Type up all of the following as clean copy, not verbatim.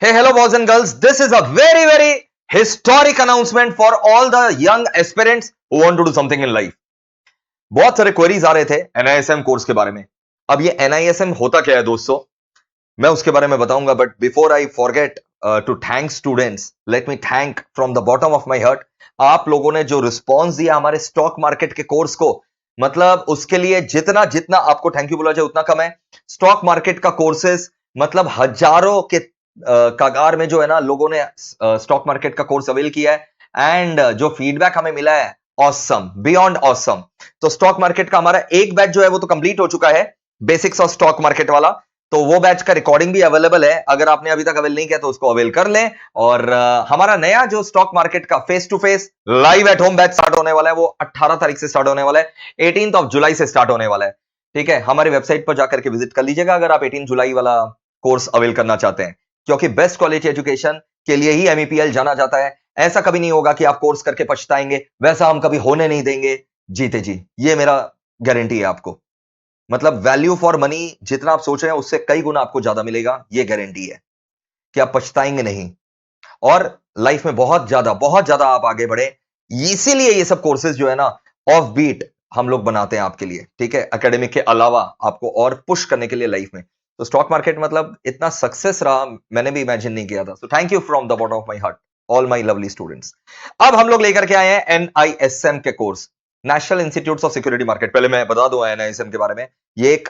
Hey, hello, boys and girls. This is a very, very historic announcement for all the young aspirants who want to do something in life. बहुत सारे queries आ रहे थे NISM course के बारे में. अब ये एनआईएसएम होता क्या है दोस्तों, मैं उसके बारे में बताऊंगा. But before I forget to thank students, let me thank from the bottom of my heart. आप लोगों ने जो रिस्पॉन्स दिया हमारे स्टॉक मार्केट के कोर्स को, मतलब उसके लिए जितना जितना आपको थैंक यू बोला जाए उतना कम है. स्टॉक मार्केट का कोर्सेज मतलब हजारों के कगार में जो है ना लोगों ने स्टॉक मार्केट का कोर्स अवेल किया है एंड जो फीडबैक हमें मिला है ऑसम, बियॉन्ड ऑसम. तो स्टॉक मार्केट का हमारा एक बैच जो है वो तो कंप्लीट हो चुका है, बेसिक्स ऑफ स्टॉक मार्केट वाला. तो वो बैच का रिकॉर्डिंग भी अवेलेबल है, अगर आपने अभी तक अवेल नहीं किया तो उसको अवेल कर लें. और हमारा नया जो स्टॉक मार्केट का face to face live at home batch start होने वाला है, वो 18 तारीख से स्टार्ट होने वाला है, 18 ऑफ जुलाई से स्टार्ट होने वाला है. ठीक है, हमारी वेबसाइट पर जाकर के विजिट कर लीजिएगा अगर आप 18 जुलाई वाला कोर्स अवेल करना चाहते हैं, क्योंकि बेस्ट क्वालिटी एजुकेशन के लिए ही एमईपीएल जाना जाता है. ऐसा कभी नहीं होगा कि आप कोर्स करके पछताएंगे, वैसा हम कभी होने नहीं देंगे. जीते जी, ये मेरा गारंटी है आपको. मतलब वैल्यू फॉर मनी जितना आप सोच रहे हैं उससे कई गुना आपको ज्यादा मिलेगा, ये गारंटी है कि आप पछताएंगे नहीं और लाइफ में बहुत ज्यादा आप आगे बढ़े. इसीलिए ये सब कोर्सेज जो है ना ऑफ बीट हम लोग बनाते हैं आपके लिए. ठीक है, एकेडमिक के अलावा आपको और पुश करने के लिए लाइफ में. तो स्टॉक मार्केट मतलब इतना सक्सेस रहा, मैंने भी इमेजिन नहीं किया था. So thank you from the bottom of my heart all my lovely students. अब हम लोग लेकर के आए हैं एनआईएसएम के course, national institute of security market. पहले मैं बता दूं एनआईएसएम के बारे में, ये एक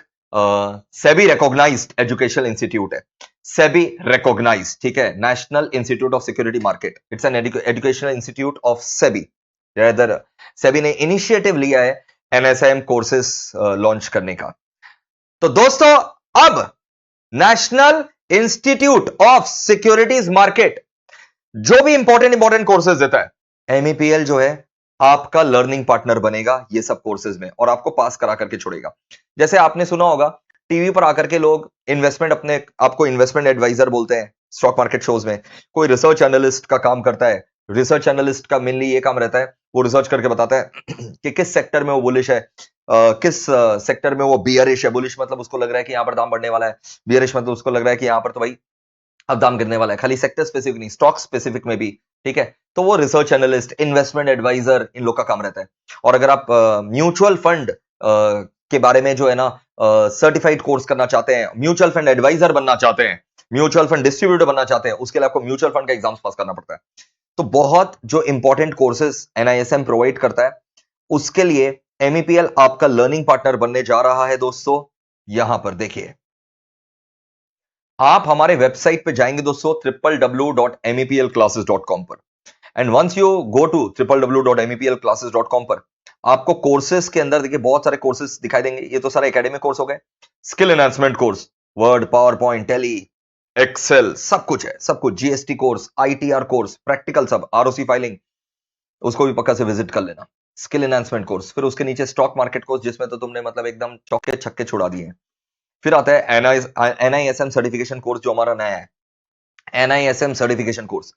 सेबी रिकॉग्नाइज्ड एजुकेशनल इंस्टीट्यूट है. सेबी रिकॉग्नाइज्ड, ठीक है, national institute of security market. It's an educational institute of SEBI. SEBI ने इनिशिएटिव लिया है एनएसएम कोर्सेस लॉन्च करने का. तो दोस्तों, अब national institute of securities market जो भी इंपॉर्टेंट कोर्सेज देता है, एमईपीएल जो है आपका लर्निंग पार्टनर बनेगा ये सब कोर्सेज में और आपको पास करा करके छोड़ेगा. जैसे आपने सुना होगा टीवी पर आकर के लोग इन्वेस्टमेंट अपने आपको इन्वेस्टमेंट एडवाइजर बोलते हैं. स्टॉक मार्केट शोज में कोई रिसर्च एनालिस्ट का काम करता है. रिसर्च एनालिस्ट का मेनली ये काम रहता है, वो रिसर्च करके बताता है कि किस सेक्टर में वो बुलिश है, किस सेक्टर में वो बियरिश है. बुलिश मतलब उसको लग रहा है कि यहां पर दाम बढ़ने वाला है, बियरिश मतलब उसको लग रहा है कि यहां पर तो भाई अब दाम गिरने वाला है. खाली सेक्टर स्पेसिफिक नहीं, स्टॉक स्पेसिफिक में भी. ठीक है, तो वो रिसर्च एनालिस्ट, इन्वेस्टमेंट एडवाइजर, इन लोग का काम रहता है. और अगर आप म्यूचुअल फंड के बारे में जो है ना सर्टिफाइड कोर्स करना चाहते हैं, म्यूचुअल फंड एडवाइजर बनना चाहते हैं, म्यूचुअल फंड डिस्ट्रीब्यूटर बनना चाहते हैं, उसके लिए आपको म्यूचुअल फंड का एग्जाम्स पास करना पड़ता है. तो बहुत जो इंपॉर्टेंट कोर्सेज एनआईएसएम प्रोवाइड करता है, उसके लिए एमईपीएल आपका लर्निंग पार्टनर बनने जा रहा है. दोस्तों यहां पर देखिए, आप हमारे वेबसाइट पे जाएंगे दोस्तों www.meplclasses.com पर, and once you go to www.meplclasses.com पर आपको कोर्सेज के अंदर देखिए बहुत सारे कोर्सेज दिखाई देंगे. ये तो सारे एकेडमिक कोर्स हो गए. Skill enhancement course, word, PowerPoint, Tally, Excel, सब कुछ है, सब कुछ. GST course, ITR course, practical सब, आरओसी फाइलिंग, उसको भी पक्का से विजिट कर लेना. स्किल एनहांसमेंट कोर्स, फिर उसके नीचे स्टॉक मार्केट कोर्स जिसमें तो तुमने मतलब एकदम चौके छक्के छुड़ा दिए. फिर आता है एनआईएसएम सर्टिफिकेशन कोर्स जो हमारा नया है, एनआईएसएम सर्टिफिकेशन कोर्स.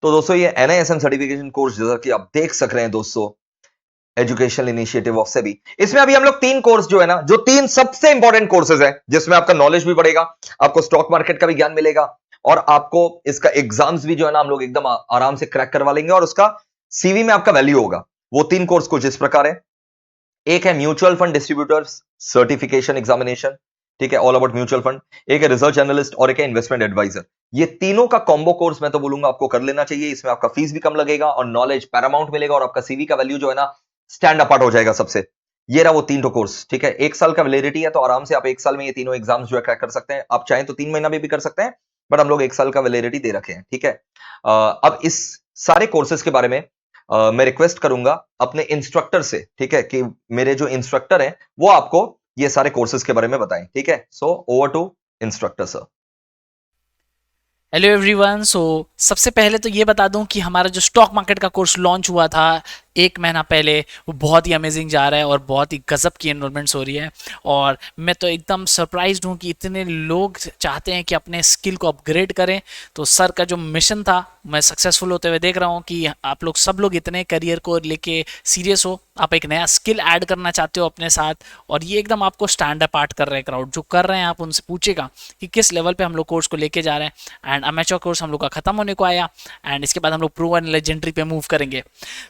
तो दोस्तों ये एनआईएसएम सर्टिफिकेशन कोर्स जैसा कि आप देख सक रहे हैं दोस्तों, एजुकेशनल इनिशिएटिव ऑफ सेबी. इसमें अभी हम लोग 3 कोर्स जो है ना, जो 3 सबसे इंपॉर्टेंट कोर्सेज हैं जिसमें आपका नॉलेज भी बढ़ेगा, आपको स्टॉक मार्केट का भी ज्ञान मिलेगा और आपको इसका एग्जाम्स भी जो है ना हम लोग एकदम आराम से क्रैक करवा लेंगे और उसका सीवी में आपका वैल्यू होगा. वो 3 कोर्स कुछ इस प्रकार है. एक है mutual fund distributors certification examination, ठीक है, ऑल अबाउट म्यूचुअल फंड. एक है रिसर्च एनालिस्ट और एक है इन्वेस्टमेंट एडवाइजर. ये तीनों का कॉम्बो कोर्स मैं तो बोलूंगा आपको कर लेना चाहिए. इसमें आपका फीस भी कम लगेगा और नॉलेज पैरामाउंट मिलेगा और आपका सीवी का वैल्यू जो है ना स्टैंड अपार्ट हो जाएगा सबसे. ये रहा वो 3 कोर्स. ठीक है, 1 साल का वैलिडिटी है, तो आराम से आप 1 साल में ये तीनों एग्जाम्स जो है क्रैक कर सकते हैं. आप चाहें तो 3 महीना में भी कर सकते हैं, बट हम लोग 1 साल का वैलिडिटी दे रखे हैं. ठीक है, अब इस सारे कोर्सेज के बारे में मैं रिक्वेस्ट करूंगा अपने इंस्ट्रक्टर से, ठीक है, कि मेरे जो इंस्ट्रक्टर हैं वो आपको ये सारे कोर्सेज के बारे में बताएं. ठीक है, so over to instructor sir. Hello everyone. सबसे पहले तो ये बता दूं कि हमारा जो स्टॉक मार्केट का कोर्स लॉन्च हुआ था एक महीना पहले, वो बहुत ही अमेजिंग जा रहा है और बहुत ही गजब की एनरोलमेंट्स हो रही है। और मैं तो एकदम सरप्राइज्ड हूँ कि इतने लोग चाहते हैं कि अपने स्किल को अपग्रेड करें। तो सर का जो मिशन था मैं सक्सेसफुल होते हुए देख रहा हूँ कि आप लोग सब लोग इतने करियर को लेके सीरियस हो, आप एक नया स्किल ऐड करना चाहते हो अपने साथ, और ये एकदम आपको स्टैंड अपार्ट कर रहे हैं। क्राउड जो कर रहे हैं, आप उनसे पूछेगा कि किस लेवल पे हम लोग कोर्स को लेके जा रहे हैं। एंड अमेच्योर कोर्स हम लोग का खत्म होने को आया, एंड इसके बाद हम लोग प्रो एंड लेजेंडरी पे मूव करेंगे।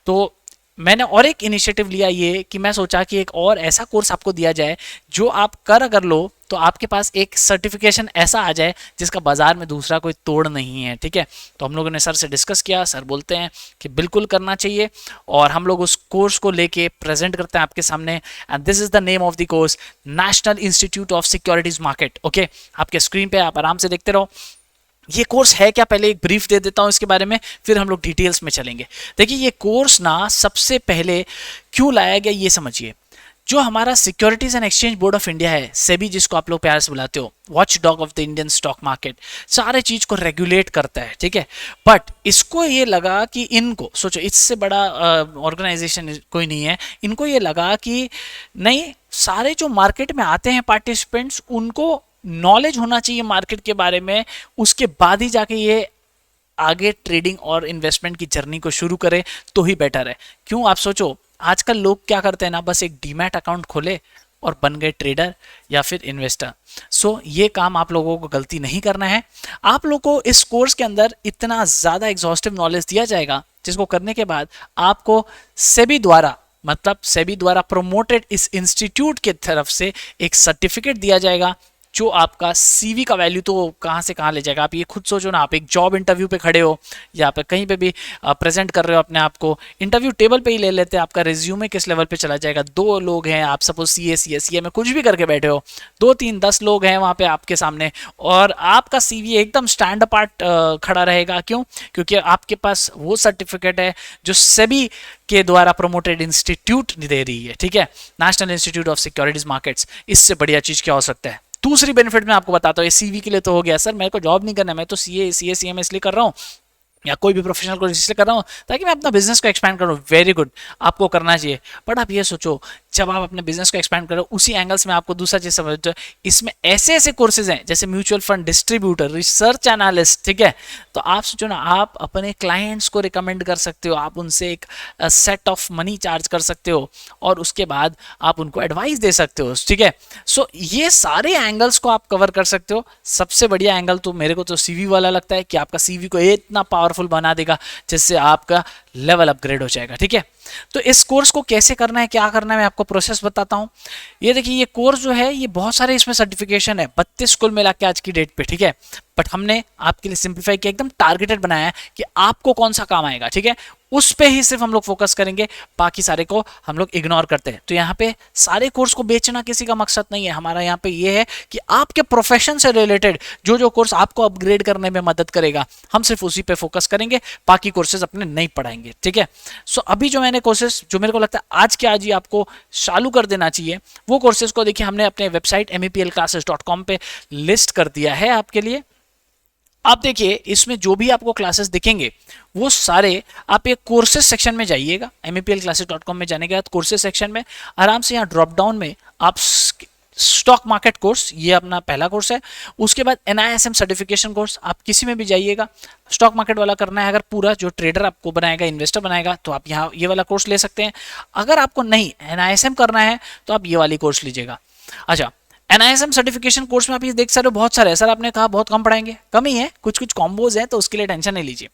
तो मैंने और एक इनिशिएटिव लिया ये कि मैं सोचा कि एक और ऐसा कोर्स आपको दिया जाए जो आप कर अगर लो तो आपके पास एक सर्टिफिकेशन ऐसा आ जाए जिसका बाजार में दूसरा कोई तोड़ नहीं है। ठीक है, तो हम लोगों ने सर से डिस्कस किया, सर बोलते हैं कि बिल्कुल करना चाहिए, और हम लोग उस कोर्स को लेके प्रेजेंट करते हैं आपके सामने। And this is the name of the course, national institute of securities market. Okay, आपके स्क्रीन पे आप आराम से देखते रहो। ये कोर्स है क्या, पहले एक ब्रीफ दे देता हूं इसके बारे में, फिर हम लोग डिटेल्स में चलेंगे। देखिए, ये कोर्स ना सबसे पहले क्यों लाया गया ये समझिए। जो हमारा securities and exchange board of India है, सेबी जिसको आप लोग प्यार से बुलाते हो, watch dog of the Indian stock market, सारे चीज को रेगुलेट करता है। ठीक है, बट इसको ये लगा कि इनको सोचो, इससे बड़ा ऑर्गेनाइजेशन कोई नहीं है, इनको ये लगा कि नहीं, सारे जो मार्केट में आते हैं पार्टिसिपेंट्स, उनको नॉलेज होना चाहिए मार्केट के बारे में, उसके बाद ही जाके ये आगे ट्रेडिंग और इन्वेस्टमेंट की जर्नी को शुरू करे तो ही बेटर है। क्यों, आप सोचो, आजकल लोग क्या करते हैं ना, बस एक डीमैट अकाउंट खोले और बन गए ट्रेडर या फिर इन्वेस्टर। सो ये काम आप लोगों को गलती नहीं करना है। आप लोगों को इस कोर्स के अंदर इतना ज़्यादा एग्जॉस्टिव नॉलेज दिया जाएगा जिसको करने के बाद आपको सेबी द्वारा, मतलब सेबी द्वारा प्रोमोटेड इस इंस्टीट्यूट की तरफ से एक सर्टिफिकेट दिया जाएगा जो आपका सीवी का वैल्यू तो कहाँ से कहाँ ले जाएगा। आप ये खुद सोचो ना, आप एक जॉब इंटरव्यू पे खड़े हो या आप कहीं पे भी प्रेजेंट कर रहे हो अपने आप को, इंटरव्यू टेबल पे ही ले लेते हैं, आपका रिज्यूमे किस लेवल पे चला जाएगा। 2 लोग हैं, आप सपोज सीए में कुछ भी करके बैठे हो, 2-3-10 लोग हैं वहाँ पे आपके सामने, और आपका सीवी एकदम स्टैंड अपार्ट खड़ा रहेगा। क्यों? क्योंकि आपके पास वो सर्टिफिकेट है जो सेबी के द्वारा प्रोमोटेड इंस्टीट्यूट दे रही है। ठीक है, national institute of securities markets. इससे बढ़िया चीज क्या हो सकता है। दूसरी बेनिफिट मैं आपको बताता हूँ, ये सीवी के लिए तो हो गया, सर मेरे को जॉब नहीं करना, मैं तो सीए में इसलिए कर रहा हूँ या कोई भी प्रोफेशनल कोर्स इसलिए कर रहा हूँ ताकि मैं अपना बिजनेस को एक्सपैंड करूँ। वेरी गुड, आपको करना चाहिए। बट आप ये सोचो, जब आप अपने बिजनेस को एक्सपैंड करो, उसी एंगल्स में आपको दूसरा चीज समझते हो, इसमें ऐसे ऐसे कोर्सेज हैं जैसे mutual fund distributor, research analyst. ठीक है, तो आप सोचो ना, आप अपने क्लाइंट्स को रिकमेंड कर सकते हो, आप उनसे एक सेट ऑफ मनी चार्ज कर सकते हो और उसके बाद आप उनको एडवाइस दे सकते हो। ठीक है, सो ये सारे एंगल्स को आप कवर कर सकते हो। सबसे बढ़िया एंगल तो मेरे को तो सीवी वाला लगता है कि आपका सीवी को इतना पावरफुल बना देगा जिससे आपका लेवल अपग्रेड हो जाएगा। ठीक है, तो इस कोर्स को कैसे करना है, क्या करना है, मैं आपको प्रोसेस बताता हूं। ये देखिए, ये कोर्स जो है, ये बहुत सारे इसमें सर्टिफिकेशन है, 32 कुल मिला के आज की डेट पे। ठीक है, बट हमने आपके लिए सिंप्लीफाई किया, एकदम टारगेटेड बनाया है कि आपको कौन सा काम आएगा। ठीक है, उस पे ही सिर्फ हम लोग फोकस करेंगे, बाकी सारे को हम लोग इग्नोर करते हैं। तो यहाँ पे सारे कोर्स को बेचना किसी का मकसद नहीं है हमारा। यहाँ पे ये है कि आपके प्रोफेशन से रिलेटेड जो जो कोर्स आपको अपग्रेड करने में मदद करेगा, हम सिर्फ उसी पे फोकस करेंगे, बाकी कोर्सेज अपने नहीं पढ़ाएंगे। ठीक है, सो अभी जो मैंने कोर्सेज, जो मेरे को लगता है आज के आज ही आपको चालू कर देना चाहिए, वो कोर्सेज को देखिए हमने अपने वेबसाइट meplclasses.com पे लिस्ट कर दिया है आपके लिए। आप देखिए, इसमें जो भी आपको क्लासेस दिखेंगे वो सारे आप एक कोर्सेज सेक्शन में जाइएगा। meplclasses.com में जाने के बाद कोर्सेज सेक्शन में आराम से यहाँ ड्रॉप डाउन में आप स्टॉक मार्केट कोर्स, ये अपना पहला कोर्स है। उसके बाद NISM सर्टिफिकेशन कोर्स, आप किसी में भी जाइएगा, स्टॉक मार्केट वाला करना है, अगर पूरा जो ट्रेडर आपको बनाएगा, इन्वेस्टर बनाएगा, तो आप यहाँ ये वाला कोर्स ले सकते हैं। अगर आपको नहीं NISM करना है तो आप ये वाली कोर्स लीजिएगा। अच्छा, NISM सर्टिफिकेशन कोर्स में आप ये देख सकते हो बहुत सारे है। सर आपने कहा बहुत कम पढ़ाएंगे, कम ही है, कुछ कुछ कॉम्बोज हैं, तो उसके लिए टेंशन नहीं लीजिए।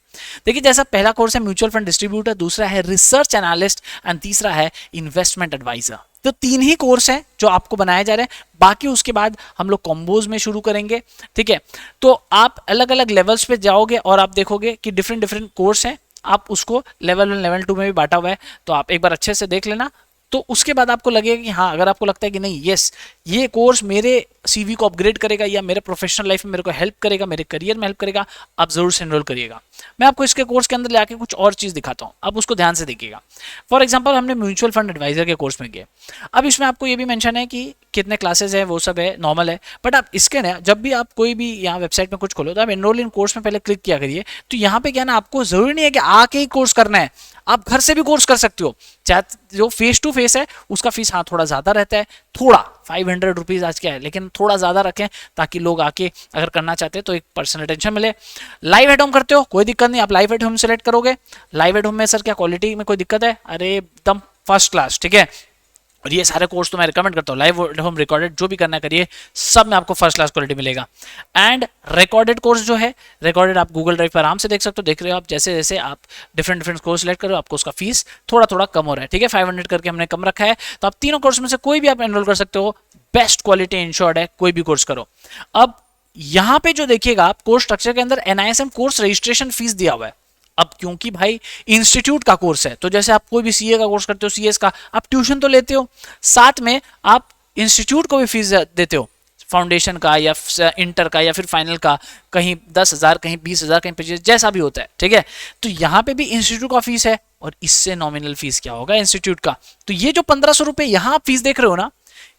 देखिए, जैसा पहला कोर्स है म्यूचुअल फंड डिस्ट्रीब्यूटर, दूसरा है रिसर्च एनालिस्ट एंड तीसरा है इन्वेस्टमेंट एडवाइजर। तो 3 ही कोर्स हैं जो आपको बनाए जा रहे हैं, बाकी उसके बाद हम लोग कॉम्बोज में शुरू करेंगे। ठीक है, तो आप अलग अलग लेवल्स पे जाओगे और आप देखोगे कि डिफरेंट डिफरेंट कोर्स हैं, आप उसको लेवल 1 लेवल 2 में भी बांटा हुआ है, तो आप एक बार अच्छे से देख लेना। तो उसके बाद आपको लगेगा कि हाँ, अगर आपको लगता है कि नहीं, यस, ये कोर्स मेरे सीवी को अपग्रेड करेगा या मेरे प्रोफेशनल लाइफ में मेरे को हेल्प करेगा, मेरे करियर में हेल्प करेगा, आप जरूर से एनरोल करिएगा। मैं आपको इसके कोर्स के अंदर लाके कुछ और चीज दिखाता हूँ, आप उसको ध्यान से देखिएगा। फॉर एग्जाम्पल, हमने म्यूचुअल फंड एडवाइजर के कोर्स में किया। अब इसमें आपको ये भी मेंशन है कि कितने क्लासेस है, वो सब है, नॉर्मल है। बट आप इसके ना, जब भी आप कोई भी यहाँ वेबसाइट में कुछ खोलो तो आप एनरोल इन कोर्स में पहले क्लिक किया करिए। तो यहाँ पे क्या ना, आपको जरूरी नहीं है कि आके ही कोर्स करना है, आप घर से भी कोर्स कर सकते हो। चाहे जो फेस टू फेस है उसका फीस हाँ थोड़ा ज्यादा रहता है, थोड़ा 500 रुपीज आज क्या है, लेकिन थोड़ा ज्यादा रखें ताकि लोग आके अगर करना चाहते हैं तो एक पर्सनल अटेंशन मिले। लाइव एट होम करते हो, कोई दिक्कत नहीं, आप लाइव एट होम सेलेक्ट करोगे। लाइव एट होम में सर क्या क्वालिटी में कोई दिक्कत है? अरे एकदम फर्स्ट क्लास, ठीक है। और ये सारे कोर्स तो मैं रिकमेंड करता हूँ, लाइव होम रिकॉर्डेड जो भी करना करिए, सब में आपको फर्स्ट क्लास क्वालिटी मिलेगा। एंड रिकॉर्डेड कोर्स जो है, रिकॉर्डेड आप गूगल ड्राइव पर आराम से देख सकते हो। देख रहे हो आप, जैसे जैसे आप डिफरेंट डिफरेंट कोर्स सेलेक्ट करो, आपको उसका फीस थोड़ा थोड़ा कम हो रहा है, ठीक है। 500 करके हमने कम रखा है। तो आप तीनों कोर्स में से कोई भी आप एनरोल कर सकते हो, बेस्ट क्वालिटी इंश्योर्ड है, कोई भी कोर्स करो। अब यहाँ पे जो देखिएगा आप, कोर्स स्ट्रक्चर के अंदर एनआईएसएम कोर्स रजिस्ट्रेशन फीस दिया हुआ है। अब क्योंकि भाई इंस्टीट्यूट का कोर्स है, तो जैसे आप कोई भी सीए का कोर्स करते हो, सीएस का आप ट्यूशन तो लेते हो, साथ में आप इंस्टीट्यूट को भी फीस देते हो, फाउंडेशन का या इंटर का या फिर फाइनल का, कहीं 10,000, कहीं 20,000, कहीं 25, जैसा भी होता है, ठीक है। तो यहाँ पे भी इंस्टीट्यूट का फीस है, और इससे नॉमिनल फीस क्या होगा इंस्टीट्यूट का। तो ये जो 1500 रुपए यहाँ आप फीस देख रहे हो ना,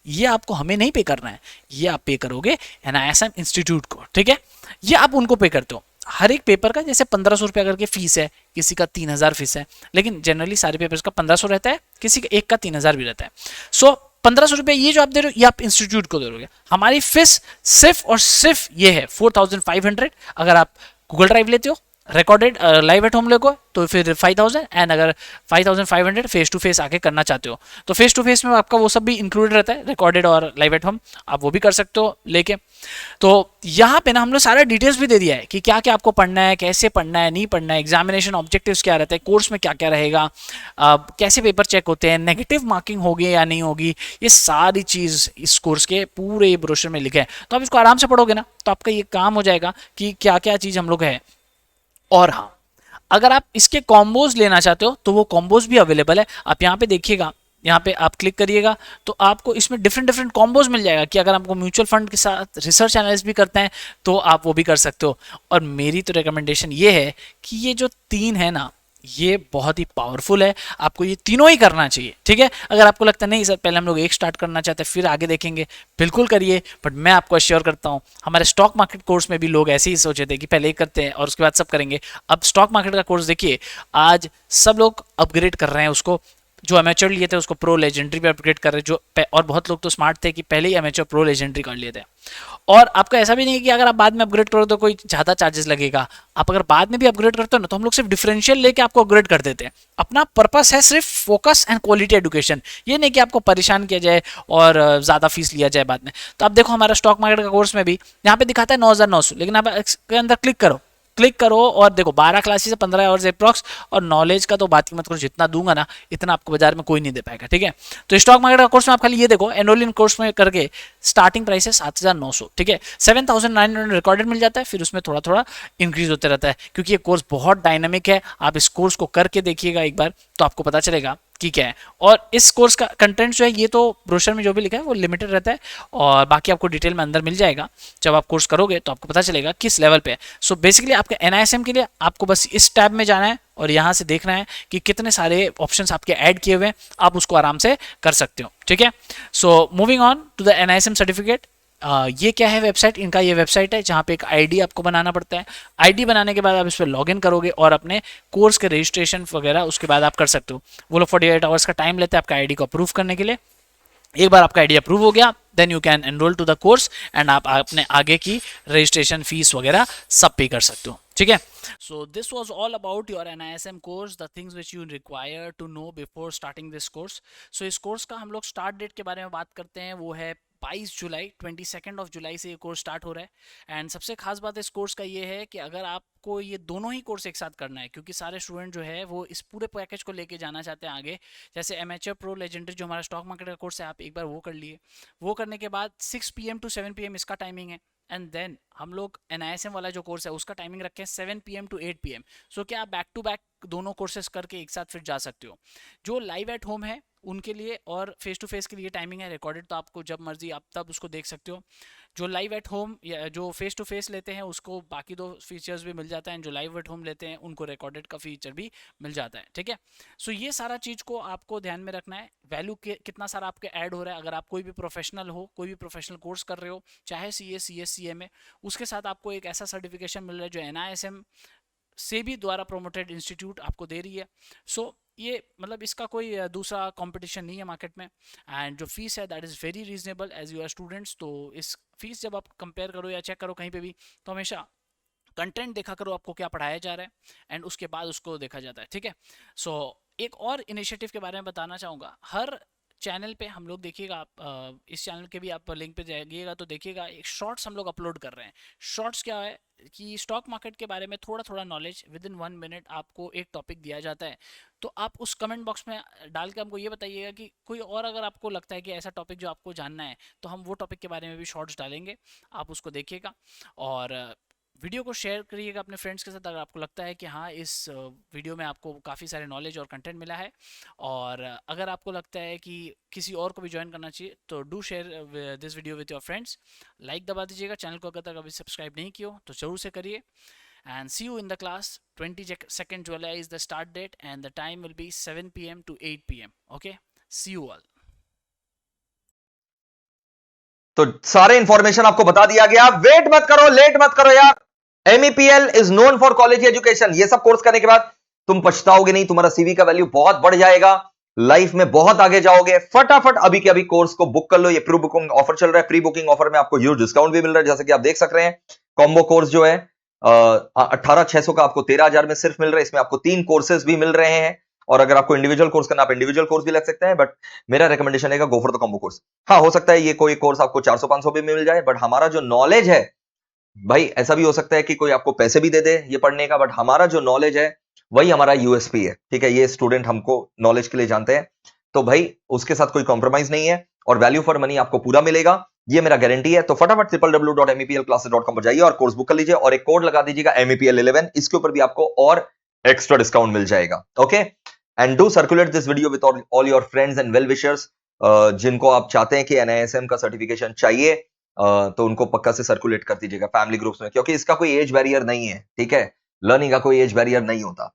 ये आपको हमें नहीं पे करना है, ये आप पे करोगे एनआईएसएम इंस्टीट्यूट को, ठीक है। ये आप उनको पे करते हो हर एक पेपर का। जैसे 1500 रुपये अगर के फीस है, किसी का 3000 फीस है, लेकिन जनरली सारे पेपर्स का 1500 रहता है, किसी का एक का 3000 भी रहता है। सो 1500 रुपये ये जो आप दे रहे हो, ये आप इंस्टीट्यूट को दे रहे हो। हमारी फीस सिर्फ और सिर्फ ये है 4500 अगर आप गूगल ड्राइव लेते हो, रिकॉर्डेड लाइव एट होम लोगो तो फिर 5000, एंड अगर 5500 फेस टू फेस आके करना चाहते हो तो फेस टू फेस में आपका वो सब भी इंक्लूडेड रहता है, रिकॉर्डेड और लाइव एट होम, आप वो भी कर सकते हो लेके। तो यहाँ पे ना हम लोग सारा डिटेल्स भी दे दिया है कि क्या क्या आपको पढ़ना है, कैसे पढ़ना है, नहीं पढ़ना है, एग्जामिनेशन ऑब्जेक्टिव्स क्या रहता है, कोर्स में क्या क्या रहेगा, कैसे पेपर चेक होते हैं, नेगेटिव मार्किंग होगी या नहीं होगी, ये सारी चीज़ इस कोर्स के पूरे ब्रोशर में लिखे हैं। तो आप इसको आराम से पढ़ोगे ना, तो आपका ये काम हो जाएगा कि क्या क्या चीज़ हम लोग है। और हाँ, अगर आप इसके कॉम्बोज लेना चाहते हो तो वो कॉम्बोज भी अवेलेबल है। आप यहाँ पे देखिएगा, यहाँ पे आप क्लिक करिएगा तो आपको इसमें डिफरेंट डिफरेंट कॉम्बोज मिल जाएगा कि अगर आपको म्यूचुअल फंड के साथ रिसर्च एनालिसिस भी करते हैं तो आप वो भी कर सकते हो। और मेरी तो रिकमेंडेशन ये है कि ये जो तीन है ना, ये बहुत ही पावरफुल है, आपको ये तीनों ही करना चाहिए, ठीक है। अगर आपको लगता है नहीं सर पहले हम लोग एक स्टार्ट करना चाहते हैं फिर आगे देखेंगे, बिल्कुल करिए। बट मैं आपको अश्योर करता हूँ, हमारे स्टॉक मार्केट कोर्स में भी लोग ऐसे ही सोचे थे कि पहले एक करते हैं और उसके बाद सब करेंगे। अब स्टॉक मार्केट का कोर्स देखिए, आज सब लोग अपग्रेड कर रहे हैं उसको। जो अमेचर लिए थे उसको प्रो लेजेंडरी पे अपग्रेड कर रहे जो, और बहुत लोग तो स्मार्ट थे कि पहले ही अमेचर प्रो लेजेंडरी कर लिए थे। और आपका ऐसा भी नहीं है कि अगर आप बाद में अपग्रेड करो तो कोई ज़्यादा चार्जेस लगेगा। आप अगर बाद में भी अपग्रेड करते हो ना, तो हम लोग सिर्फ डिफरेंशियल लेके आपको अपग्रेड कर देते हैं। अपना पर्पस है सिर्फ फोकस एंड क्वालिटी एजुकेशन, ये नहीं कि आपको परेशान किया जाए और ज़्यादा फीस लिया जाए बाद में। तो आप देखो हमारा स्टॉक मार्केट का कोर्स में भी यहाँ पे दिखाता है 9,900, लेकिन आप इसके अंदर क्लिक करो और देखो 12 क्लासेस 15 आवर्स अप्रॉक्स। और नॉलेज का तो बात ही मत करो, जितना दूंगा ना इतना आपको बाजार में कोई नहीं दे पाएगा, ठीक है। तो स्टॉक मार्केट का कोर्स में आप खाली ये देखो, एनरोल इन कोर्स में करके स्टार्टिंग प्राइस है 7,900, ठीक है। 7,900 रिकॉर्डेड मिल जाता है, फिर उसमें थोड़ा थोड़ा इंक्रीज होते रहता है, क्योंकि ये कोर्स बहुत डायनामिक है। आप इस कोर्स को करके देखिएगा एक बार तो आपको पता चलेगा कि क्या है। और इस कोर्स का कंटेंट जो है, ये तो ब्रोशर में जो भी लिखा है वो लिमिटेड रहता है, और बाकी आपको डिटेल में अंदर मिल जाएगा। जब आप कोर्स करोगे तो आपको पता चलेगा किस लेवल पे है। सो बेसिकली आपके एनआईएसएम के लिए आपको बस इस टैब में जाना है और यहाँ से देखना है कि कितने सारे ऑप्शंस आपके ऐड किए हुए हैं, आप उसको आराम से कर सकते हो, ठीक है। So moving on to the NISM certificate. ये क्या है वेबसाइट, इनका ये वेबसाइट है जहाँ पे एक आईडी आपको बनाना पड़ता है। आईडी बनाने के बाद आप इस पर लॉगिन करोगे और अपने कोर्स के रजिस्ट्रेशन वगैरह उसके बाद आप कर सकते हो। वो लोग 48 आवर्स का टाइम लेते हैं आपका आईडी को अप्रूव करने के लिए। एक बार आपका आईडी अप्रूव हो गया, then you can enrol to the course and आप अपने आगे की रजिस्ट्रेशन फीस वगैरह सब पे कर सकते हो, ठीक है। So this was all about your NISM course, the things which you require to know before starting this course. So इस कोर्स का हम लोग स्टार्ट डेट के बारे में बात करते हैं, वो है 22 जुलाई, 22 जुलाई से ये कोर्स स्टार्ट हो रहा है। एंड सबसे खास बात इस कोर्स का ये है कि अगर आपको ये दोनों ही कोर्स एक साथ करना है, क्योंकि सारे स्टूडेंट जो है वो इस पूरे पैकेज को लेके जाना चाहते हैं आगे। जैसे एमेचर प्रो लेजेंडरी जो हमारा स्टॉक मार्केट का कोर्स है, आप एक बार वो कर लिए, वो करने के बाद 6 PM टू 7 PM इसका टाइमिंग है। एंड देन हम लोग एनआईएसएम वाला जो कोर्स है उसका टाइमिंग रखे हैं 7 PM टू 8 PM। सो क्या आप बैक टू बैक दोनों कोर्सेज करके एक साथ फिर जा सकते हो। जो लाइव एट होम है उनके लिए और फेस टू फेस के लिए टाइमिंग है रिकॉर्डेड, तो आपको जब मर्जी आप तब उसको देख सकते हो। जो लाइव एट होम या जो फेस टू फेस लेते हैं उसको बाकी दो फीचर्स भी मिल जाता है, जो लाइव एट होम लेते हैं उनको रिकॉर्डेड का फीचर भी मिल जाता है, ठीक है। सो ये सारा चीज़ को आपको ध्यान में रखना है। वैल्यू कितना सारा आपके ऐड हो रहा है। अगर आप कोई भी प्रोफेशनल हो, कोई भी प्रोफेशनल कोर्स कर रहे हो, चाहे सी एस, CMA, उसके साथ आपको एक ऐसा सर्टिफिकेशन मिल रहा है जो NISM से भी द्वारा प्रोमोटेड इंस्टीट्यूट आपको दे रही है। सो ये मतलब इसका कोई दूसरा कंपटीशन नहीं है मार्केट में। एंड जो फीस है that is very reasonable as you are students. तो इस फीस जब आप कंपेयर करो या चेक करो कहीं पे भी, तो हमेशा कंटेंट देखा करो आपको क्या पढ़ाया जा रहा है एंड उसके बाद उसको देखा जाता है, ठीक है। सो एक और इनिशिएटिव के बारे में बताना चाहूँगा। हर चैनल पे हम लोग देखिएगा, आप इस चैनल के भी आप लिंक पे जाइएगा तो देखिएगा एक शॉर्ट्स हम लोग अपलोड कर रहे हैं। शॉर्ट्स क्या है कि स्टॉक मार्केट के बारे में थोड़ा थोड़ा नॉलेज विद इन 1 मिनट आपको एक टॉपिक दिया जाता है। तो आप उस कमेंट बॉक्स में डाल के हमको ये बताइएगा कि कोई और अगर आपको लगता है कि ऐसा टॉपिक जो आपको जानना है, तो हम वो टॉपिक के बारे में भी शॉर्ट्स डालेंगे, आप उसको देखिएगा। और वीडियो को शेयर करिएगा अपने फ्रेंड्स के साथ अगर आपको लगता है कि हाँ इस वीडियो में आपको काफ़ी सारे नॉलेज और कंटेंट मिला है। और अगर आपको लगता है कि किसी और को भी ज्वाइन करना चाहिए तो do share this video with your friends. Like दबा दीजिएगा, चैनल को अगर तक अभी सब्सक्राइब नहीं किया तो जरूर से करिए। And see you in the class. 22 July is the start date and the time will be 7 PM to 8 PM। Okay, see you all. तो सारे इंफॉर्मेशन आपको बता दिया गया। वेट मत करो, लेट मत करो यार। MEPL is known for quality education. ये सब कोर्स करने के बाद तुम पछताओगे नहीं, तुम्हारा CV का वैल्यू बहुत बढ़ जाएगा, लाइफ में बहुत आगे जाओगे। फटाफट अभी के अभी कोर्स को बुक कर लो। ये प्री बुकिंग ऑफर चल रहा है। प्री बुकिंग ऑफर में आपको ह्यूज डिस्काउंट भी मिल रहा है, जैसे कि आप देख सक रहे हैं। कॉम्बो कोर्स जो है 18,600 का आपको 13,000 में सिर्फ मिल रहा है। इसमें आपको 3 कोर्सेज भी मिल रहे हैं, और अगर आपको इंडिविजुअल कोर्स करना, आप इंडिविजुअल कोर्स भी लग सकते हैं, बट मेरा रिकमेंडेशन है go for the combo course. हाँ, हो सकता है ये कोई कोर्स आपको 400-500 भी मिल जाए, बट हमारा जो नॉलेज है भाई, ऐसा भी हो सकता है कि कोई आपको पैसे भी दे दे ये पढ़ने का, बट हमारा जो नॉलेज है वही हमारा USP है, ठीक है। ये स्टूडेंट हमको नॉलेज के लिए जानते हैं, तो भाई उसके साथ कोई कॉम्प्रोमाइज नहीं है, और वैल्यू फॉर मनी आपको पूरा मिलेगा, ये मेरा गारंटी है। तो फटाफट www.meplclasses.com पर जाइए और कोर्स बुक कर लीजिए, और एक कोड लगा दीजिएगा MEPL11। इसके ऊपर भी आपको और एक्स्ट्रा डिस्काउंट मिल जाएगा। Okay, and do circulate this video with all your friends and well wishers, जिनको आप चाहते हैं कि NISM का सर्टिफिकेशन चाहिए, तो उनको पक्का से सर्कुलेट कर दीजिएगा फैमिली ग्रुप्स में, क्योंकि इसका कोई एज बैरियर नहीं है, ठीक है। लर्निंग का कोई एज बैरियर नहीं होता।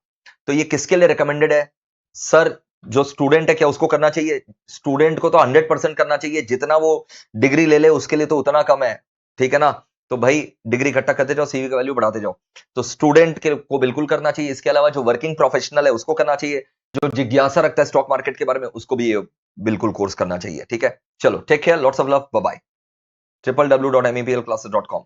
तो ये किसके लिए रिकमेंडेड है सर? जो स्टूडेंट है, क्या उसको करना चाहिए? स्टूडेंट को तो 100% करना चाहिए। जितना वो डिग्री ले ले उसके लिए तो उतना कम है, ठीक है ना। तो भाई डिग्री इकट्ठा करते जाओ, CV का वैल्यू बढ़ाते जाओ। तो स्टूडेंट के को बिल्कुल करना चाहिए। इसके अलावा जो वर्किंग प्रोफेशनल है उसको करना चाहिए, जो जिज्ञासा रखता है स्टॉक मार्केट के बारे में उसको भी ये बिल्कुल कोर्स करना चाहिए, ठीक है। चलो, take care, lots of love, bye bye. www.meplclasses.com